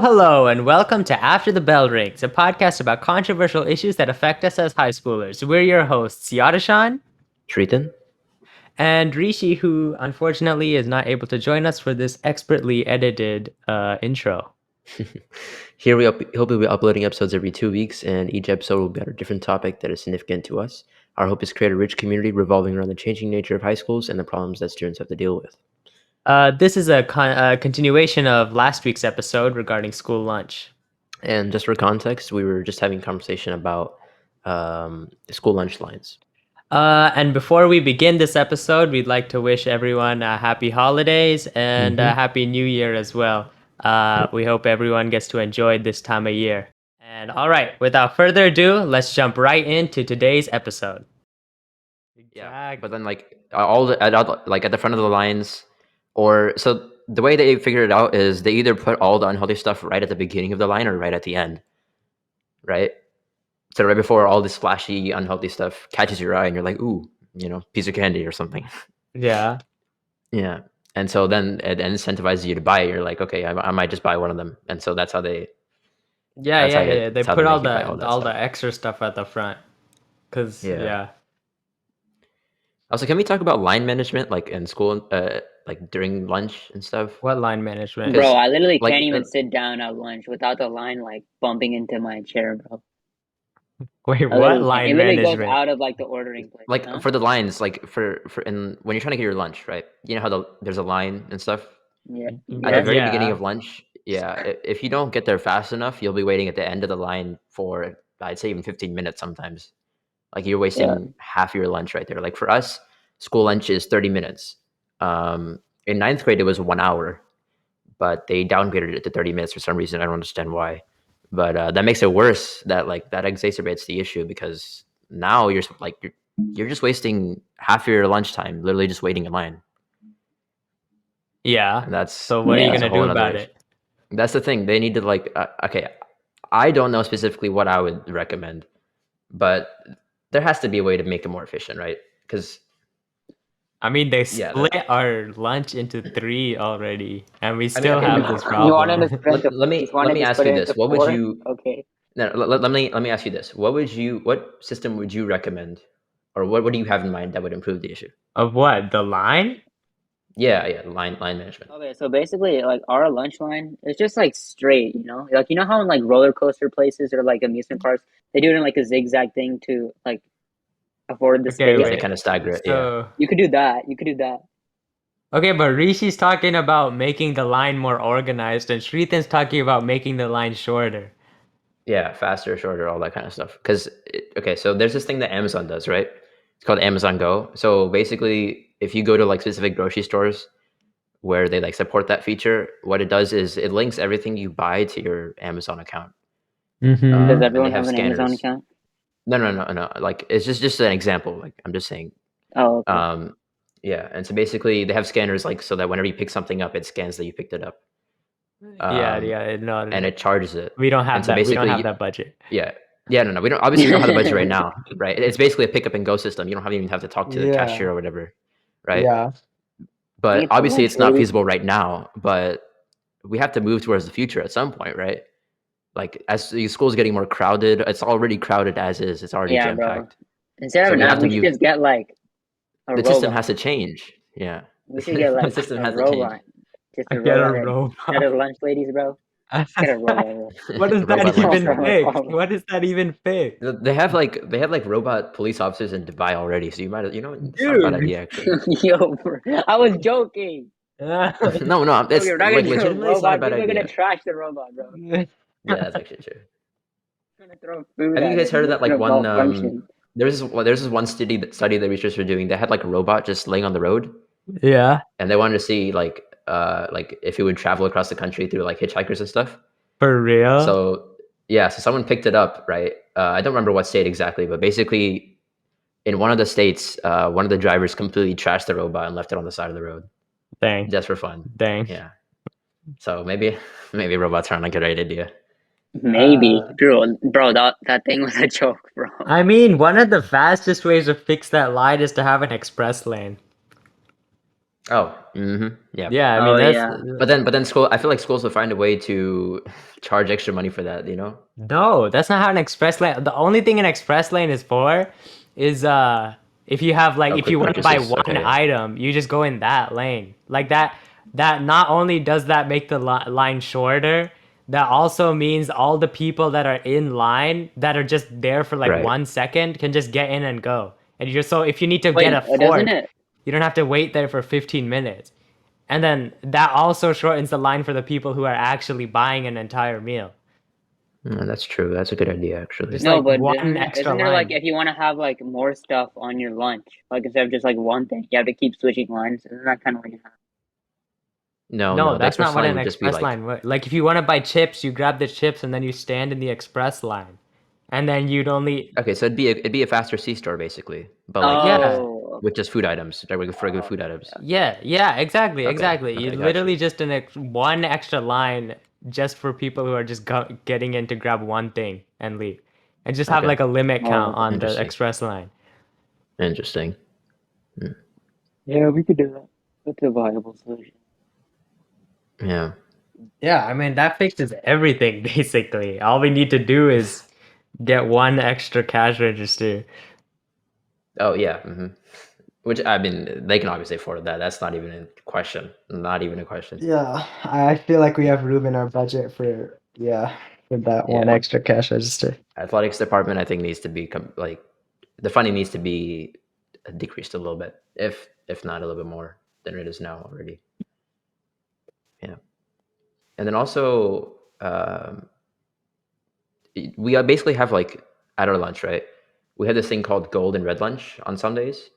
Hello, and welcome to After the Bell Rings, a podcast about controversial issues that affect us as high schoolers. We're your hosts, Yadashan Shritan? and Rishi, who unfortunately is not able to join us for this expertly edited intro. Here we hope we'll be uploading episodes every 2 weeks, and each episode will be on a different topic that is significant to us. Our hope is to create a rich community revolving around the changing nature of high schools and the problems that students have to deal with. This is a continuation of last week's episode regarding school lunch. And just for context, we were just having a conversation about school lunch lines. And before we begin this episode, we'd like to wish everyone happy holidays and a happy new year as well. We hope everyone gets to enjoy this time of year. And all right, without further ado, let's jump right into today's episode. Yeah, but then like at the front of the lines, or so the way they figured it out is they either put all the unhealthy stuff right at the beginning of the line or right at the end, right? So right before all this flashy, unhealthy stuff catches your eye, and you're like, "Ooh, piece of candy or something." Yeah. Yeah, and so then it incentivizes you to buy it. You're like, "Okay, I might just buy one of them," and so that's how they. Yeah. They put all stuff. the extra stuff at the front, cause yeah. Also, can we talk about line management, like in school, like during lunch and stuff? What line management? Bro, I literally can't even sit down at lunch without the line like bumping into my chair, bro. Wait, what line it management? It literally goes out of like the ordering place. Like for the lines, like for when you're trying to get your lunch, right? You know how there's a line and stuff. Yeah. At the very beginning of lunch, if you don't get there fast enough, you'll be waiting at the end of the line for, I'd say, even 15 minutes sometimes. Like you're wasting half your lunch right there. Like for us, school lunch is 30 minutes. In ninth grade, it was 1 hour, but they downgraded it to 30 minutes for some reason. I don't understand why. But that makes it worse. That exacerbates the issue because now you're just wasting half your lunchtime, literally just waiting in line. Yeah. And so what are you gonna do about it? That's the thing. They need to okay. I don't know specifically what I would recommend, but there has to be a way to make it more efficient, right? Because I mean, they split our lunch into 3 already, and we still have this problem. Let me ask you this: what would you? Okay. No, let me ask you this: what system would you recommend, or what do you have in mind that would improve the issue? Of what? The line? Yeah, line management. Okay, so basically, like our lunch line is just like straight, like how in like roller coaster places or like amusement parks they do it in like a zigzag thing to like afford the space. They kind of stagger it. So, yeah, you could do that. Okay, but Rishi's talking about making the line more organized, and Shritan's talking about making the line shorter. Yeah, faster, shorter, all that kind of stuff. Because so there's this thing that Amazon does, right? It's called Amazon Go. So basically, if you go to like specific grocery stores where they like support that feature, what it does is it links everything you buy to your Amazon account. Does everyone have an Amazon account? No. Like it's just an example. Like I'm just saying. Oh. Okay. Yeah, and so basically they have scanners like so that whenever you pick something up, it scans that you picked it up. No. And it charges it. We don't have that. We don't have that budget. Yeah. No. We don't obviously don't have the budget right now, right? It's basically a pick up and go system. You don't even have to talk to the cashier or whatever, right? Yeah. But obviously it's not feasible right now, but we have to move towards the future at some point, right? Like as the school's getting more crowded, it's already crowded as is. It's already jam-packed. Instead of an app, we should just get like a robot. System has to change. Yeah. We should get like the system a has robot. to change. Just a robot. Instead of lunch ladies, bro. Get a robot. What does that even fix? What does that even fix? They have like robot police officers in Dubai already, so you might it's not a bad idea actually. Yo, bro, I was joking. No, it's legitimately it's not a bad idea. We're gonna trash the robot, bro. Yeah, that's actually true. Have you guys heard of that? Like one, there's this one study that researchers were doing. They had like a robot just laying on the road. Yeah, and they wanted to see like like if it would travel across the country through like hitchhikers and stuff. For real? So yeah, so someone picked it up, right? I don't remember what state exactly, but basically in one of the states, one of the drivers completely trashed the robot and left it on the side of the road Dang. just for fun. Dang. Yeah. So maybe robots aren't a good idea. Maybe, bro. That thing was a joke, bro. I mean, one of the fastest ways to fix that line is to have an express lane. Oh, yeah. Yeah, I Oh, mean that's yeah. But then school. I feel like schools will find a way to charge extra money for that. You know? no, that's not how an express lane. The only thing an express lane is for is if you have like Oh, if quick you want to buy purchases. one Okay. item, you just go in that lane. Like that not only does that make the line shorter, that also means all the people that are in line that are just there for like Right. 1 second can just get in and go. And you're so if you need to Wait, get a doesn't fork, it? you don't have to wait there for 15 minutes. And then that also shortens the line for the people who are actually buying an entire meal. That's true. That's a good idea, actually. Just No, like but one extra isn't there like line. if you want to have like more stuff on your lunch, like instead of just like one thing, you have to keep switching lines. Isn't that kind of like No. No, The that's not express what line an would just be express like, line would. Like if you want to buy chips, you grab the chips and then you stand in the express line. And then you'd only okay, so it'd be a faster C store basically, but like yeah. Oh, with just food items, regular food items. Yeah, exactly, exactly. You Okay, got literally you. just one extra line just for people who are just getting in to grab one thing and leave. And just have Okay, like a limit count oh, on the interesting. express line. Interesting. yeah, we could do that. That's a viable solution. Yeah. Yeah, I mean that fixes everything basically. All we need to do is get one extra cash register. Oh yeah. Which I mean, they can obviously afford that. That's not even a question. Not even a question. Yeah, I feel like we have room in our budget for that one Yeah. extra cash register. Athletics department, I think, needs to be like the funding needs to be decreased a little bit, if not a little bit more than it is now already. Yeah. And then also, we basically have like at our lunch, right? We have this thing called gold and red lunch on Sundays.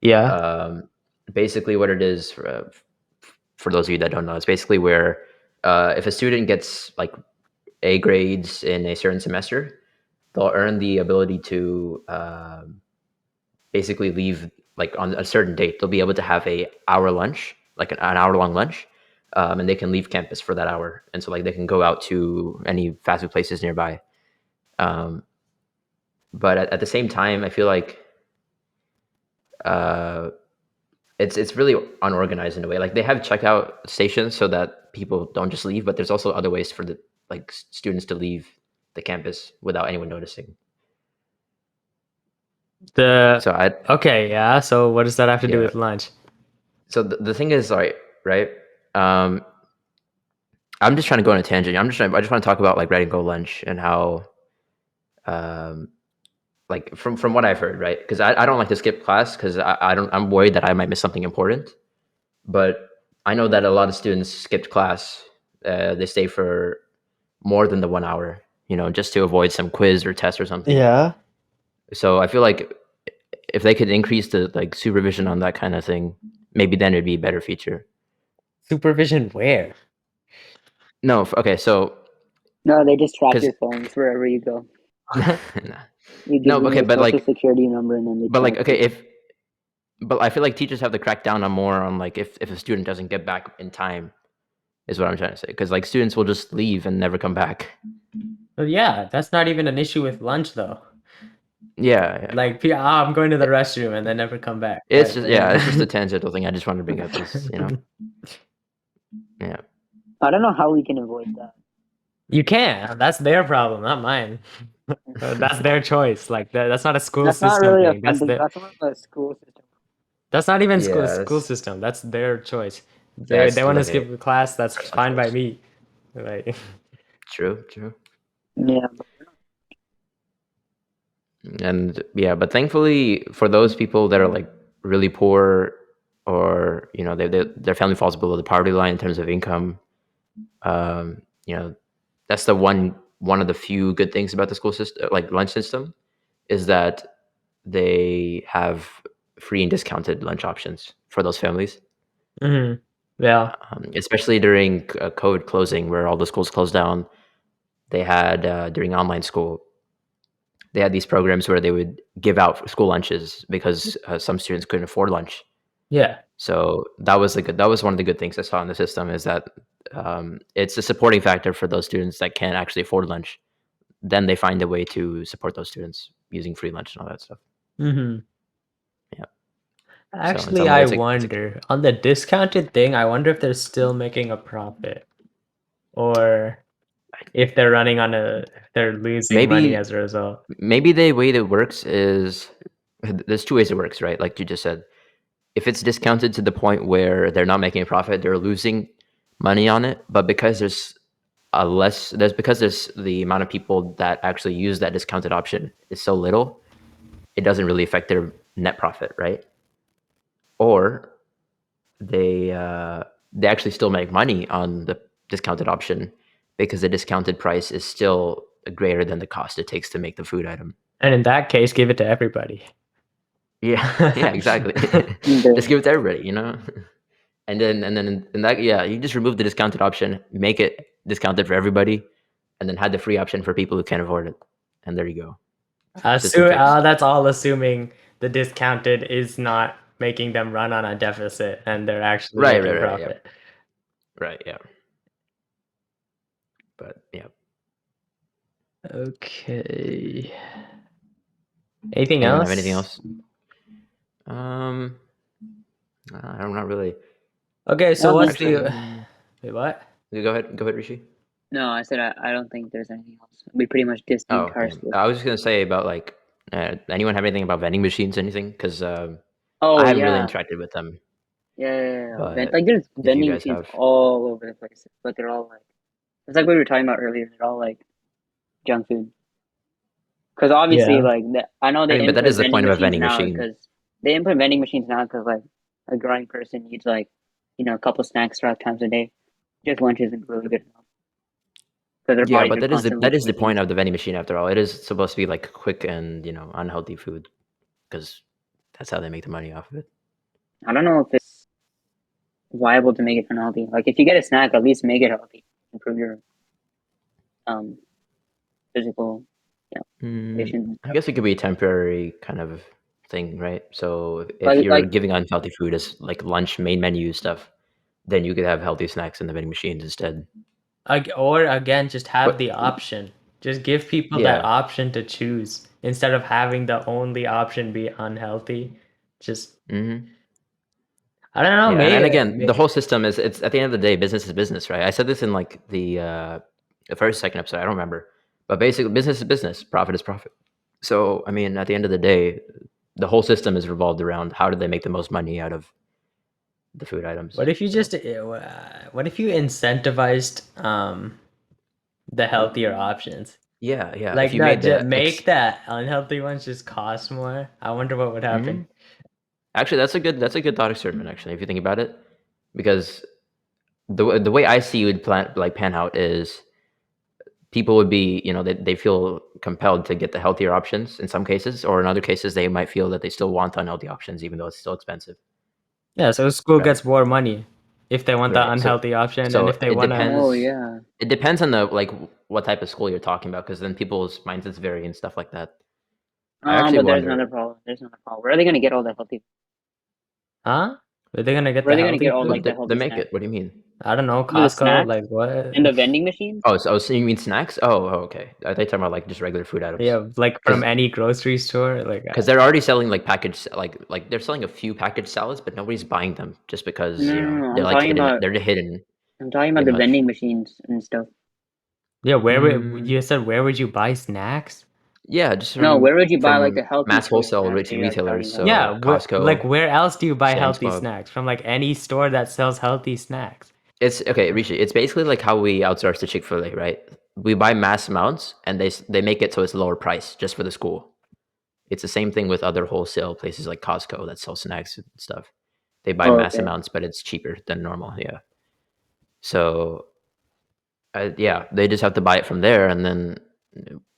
Yeah. Basically, what it is for those of you that don't know, it's basically where if a student gets like A grades in a certain semester, they'll earn the ability to basically leave like on a certain date. They'll be able to have a hour lunch, like an hour long lunch, and they can leave campus for that hour. And so like they can go out to any fast food places nearby. But at the same time, I feel like it's really unorganized in a way. Like they have checkout stations so that people don't just leave, but there's also other ways for the like students to leave the campus without anyone noticing. So Okay, yeah. So what does that have to do yeah. with lunch? So the thing is, right? I'm just trying to go on a tangent. I just want to talk about like Red and Go lunch and how, like from what I've heard, right? Because I don't like to skip class because I'm worried that I might miss something important. But I know that a lot of students skipped class. They stay for more than the 1 hour, just to avoid some quiz or test or something. Yeah. So I feel like if they could increase the like supervision on that kind of thing, maybe then it'd be a better feature. Supervision where? No, okay, so no, they just track because your phones wherever you go. You give no, them okay, your but social like, security number, and then they but like, track okay, you. but I feel like teachers have to crack down on more on like if a student doesn't get back in time, is what I'm trying to say. Because like students will just leave and never come back. Well, yeah, that's not even an issue with lunch though. Yeah. Like, I'm going to the restroom and then never come back. It's just it's just a tangential thing. I just wanted to bring up this, Yeah. I don't know how we can avoid that. You can. That's their problem, not mine. That's their choice. Like that's not a school That's not system really a thing. funding. That's more of a school system. That's not even Yeah, school system. That's their choice. that's They want to like skip the class. That's personal fine by choice. me. Like, True. Yeah. And yeah, but thankfully for those people that are like really poor, or their family falls below the poverty line in terms of income, that's the one of the few good things about the school system, like lunch system, is that they have free and discounted lunch options for those families. mhm. Yeah. Especially during COVID closing, where all the schools closed down. They had during online school, they had these programs where they would give out school lunches because some students couldn't afford lunch. Yeah. So that was one of the good things I saw in the system, is that it's a supporting factor for those students that can't actually afford lunch. Then they find a way to support those students using free lunch and all that stuff. Mm-hmm. Yeah. So in Actually, some I ways, it's wonder on the discounted thing. I wonder if they're still making a profit, or if they're running on if they're losing money as a result. maybe the way that works is there's two ways it works, right? Like you just said, if it's discounted to the point where they're not making a profit, they're losing money on it. But because there's the amount of people that actually use that discounted option is so little, it doesn't really affect their net profit, right? Or they actually still make money on the discounted option because the discounted price is still greater than the cost it takes to make the food item. And in that case, give it to everybody. Yeah, yeah, exactly. Just give it to everybody, you know. And then in that, yeah, you just remove the discounted option, make it discounted for everybody, and then have the free option for people who can't afford it. And there you go. System fixed. That's all assuming the discounted is not making them run on a deficit and they're actually making profit. Yeah. Right, yeah. But yeah. Okay. Anything Anyone else? have anything else? I'm not really. Okay, so what's Actually, wait, what? Go ahead, Rishi. No, I said I don't think there's anything else. We pretty much dissed the entire school. I was just gonna say about like, anyone have anything about vending machines? Anything? Because I Oh haven't really yeah, interacted with them. yeah. But Like there's if you vending guys machines have, all over the place, but they're all like it's like we were talking about earlier. They're all like junk food. Because obviously, Yeah. like I know they but that input is the vending point of a machines vending now machine. because they input vending machines now because like a growing person needs like a couple snacks 5 times a day. Just lunch isn't really good enough. Yeah, but that is the point of the vending machine. After all, it is supposed to be like quick and unhealthy food, because that's how they make the money off of it. I don't know if it's viable to make it unhealthy. Like if you get a snack, at least make it healthy. Improve your physical condition. I guess it could be a temporary kind of thing, right? So if But you're like giving unhealthy food as like lunch, main menu stuff, then you could have healthy snacks in the vending machines instead. Or again, just have But the option. Just give people yeah, that option to choose instead of having the only option be unhealthy. Just I don't know, yeah, and again, the maybe. whole system it's at the end of the day, business is business, right? I said this in like the first, second episode, I don't remember, but basically, business is business, profit is profit. So I mean, at the end of the day, the whole system is revolved around how do they make the most money out of the food items. What if you what if you incentivized the healthier options? Yeah, Like if you no, made the make that unhealthy ones just cost more. I wonder what would happen. Actually, that's a good thought experiment. Actually, if you think about it, because the way I see it would pan out is people would be they feel compelled to get the healthier options in some cases, or in other cases they might feel that they still want unhealthy options even though it's still expensive. Yeah, so school Right. gets more money if they want the Right. unhealthy option, So and if they it want to. oh depends. yeah. It depends on the like what type of school you're talking about, because then people's mindsets vary and stuff like that. I actually But there's wonder. another problem. Where are they gonna get all the healthy? Huh? Are they gonna get Where the are they gonna healthy get all food? like the They healthy make snacks? it. What do you mean? I don't know, The Costco, snacks like what? in the vending machines? So you mean snacks? Okay. I thought you were talking about like just regular food items. Yeah, like from any grocery store, like Because they're already selling like packaged, like they're selling a few packaged salads, but nobody's buying them just because No. they're like hidden. They're hidden I'm talking about in the much. vending machines and stuff. yeah. Where would you said where would you buy snacks? Yeah, just No, where would you buy like from the healthy mass choice wholesale snacks that you're like retailers. talking about? So Yeah, Costco, where else do you buy Sam's healthy Club. snacks? From like any store that sells healthy snacks. It's okay, Rishi. It's basically like how we outsource to Chick-fil-A, right? We buy mass amounts, and they make it so it's lower price just for the school. It's the same thing with other wholesale places like Costco that sell snacks and stuff. They buy Oh, mass okay. amounts, but it's cheaper than normal. Yeah. So yeah, they just have to buy it from there, and then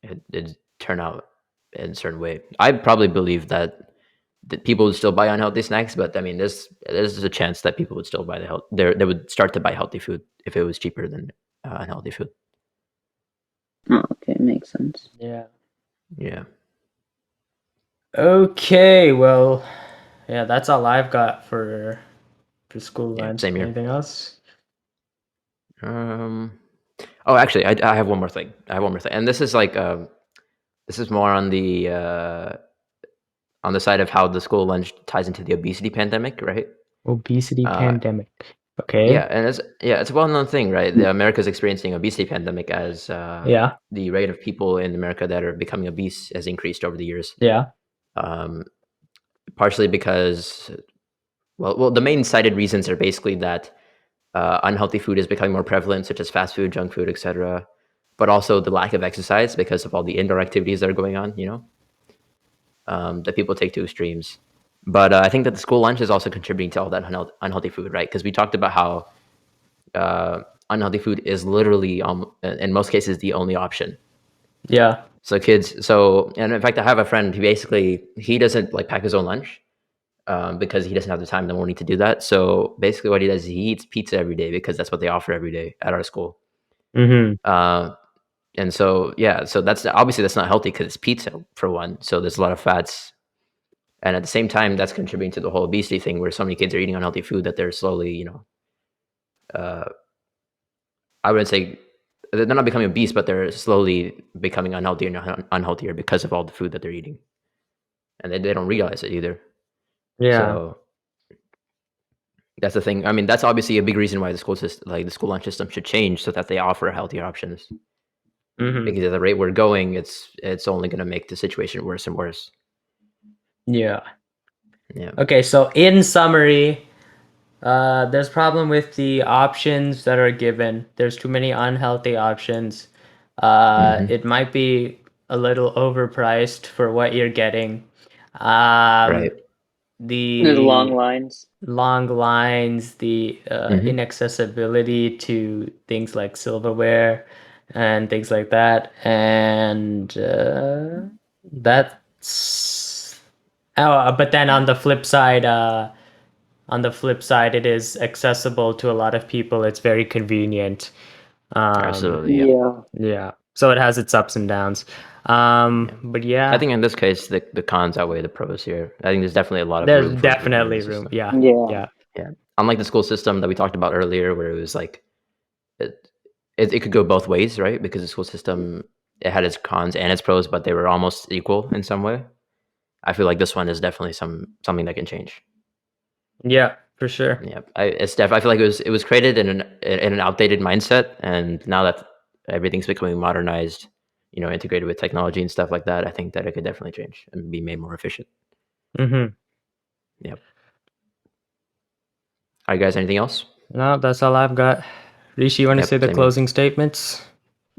it turn out in a certain way. I probably believe that that people would still buy unhealthy snacks, but I mean, there's a chance that people would still buy they would start to buy healthy food if it was cheaper than unhealthy food. Oh, okay, makes sense. Yeah. Yeah. Okay, well, yeah, that's all I've got for school lunch. Same here. Anything else? Oh, actually, I have one more thing. And this is like this is more on the side of how the school lunch ties into the obesity pandemic, right? Obesity pandemic. Okay. Yeah, and it's a well-known thing, right? America's experiencing obesity pandemic as Yeah. the rate of people in America that are becoming obese has increased over the years. Yeah. Partially because, well, the main cited reasons are basically that unhealthy food is becoming more prevalent, such as fast food, junk food, etc. But also the lack of exercise because of all the indoor activities that are going on, that people take to extremes. But I think that the school lunch is also contributing to all that unhealthy food, right? Because we talked about how unhealthy food is literally, in most cases, the only option. Yeah. So and in fact, I have a friend who basically, he doesn't like pack his own lunch because he doesn't have the time in the morning to do that. So basically what he does is he eats pizza every day because that's what they offer every day at our school. And so, yeah, so that's obviously that's not healthy because it's pizza for one. So there's a lot of fats. And at the same time, that's contributing to the whole obesity thing where so many kids are eating unhealthy food that they're slowly, I wouldn't say they're not becoming obese, but they're slowly becoming unhealthier and unhealthier because of all the food that they're eating. And they don't realize it either. Yeah. So that's the thing. I mean, that's obviously a big reason why the school system, like the school lunch system, should change so that they offer healthier options. Because at the rate we're going, it's only going to make the situation worse and worse. Yeah. Yeah. Okay, so in summary, there's problem with the options that are given. There's too many unhealthy options. It might be a little overpriced for what you're getting. Right. There's long The lines. the inaccessibility to things like silverware and things like that, and that's but then on the flip side, it is accessible to a lot of people. It's very convenient. Absolutely. Yeah. Yeah, so it has its ups and downs. But yeah, I think in this case, the cons outweigh the pros here. I think there's definitely a lot of there's room for definitely improvement in the room. system. Yeah. Yeah. Yeah. Unlike the school system that we talked about earlier, where it was like, it could go both ways, right? Because the school system, it had its cons and its pros, but they were almost equal in some way. I feel like this one is definitely something that can change. Yeah, for sure. Yeah, I feel like it was created in an outdated mindset, and now that everything's becoming modernized, integrated with technology and stuff like that, I think that it could definitely change and be made more efficient. Mm-hmm. Yep. All right, guys. Anything else? No, that's all I've got. Rishi, you want to say the Same here. closing statements?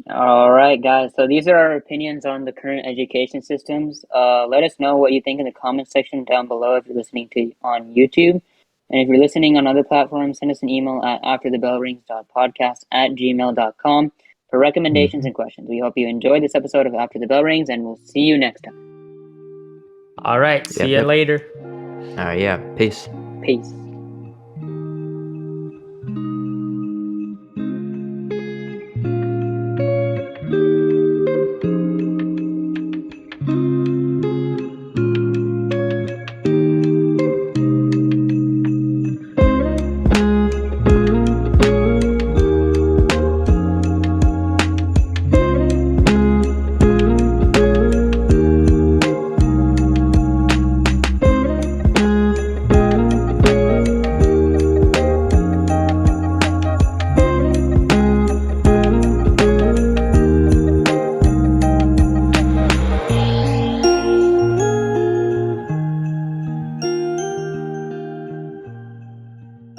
All right, guys. So these are our opinions on the current education systems. Let us know what you think in the comment section down below if you're listening to on YouTube. And if you're listening on other platforms, send us an email at afterthebellrings.podcast@gmail.com for recommendations and questions. We hope you enjoyed this episode of After the Bell Rings, and we'll see you next time. All right. See you later. All right. Yeah. Peace. Peace.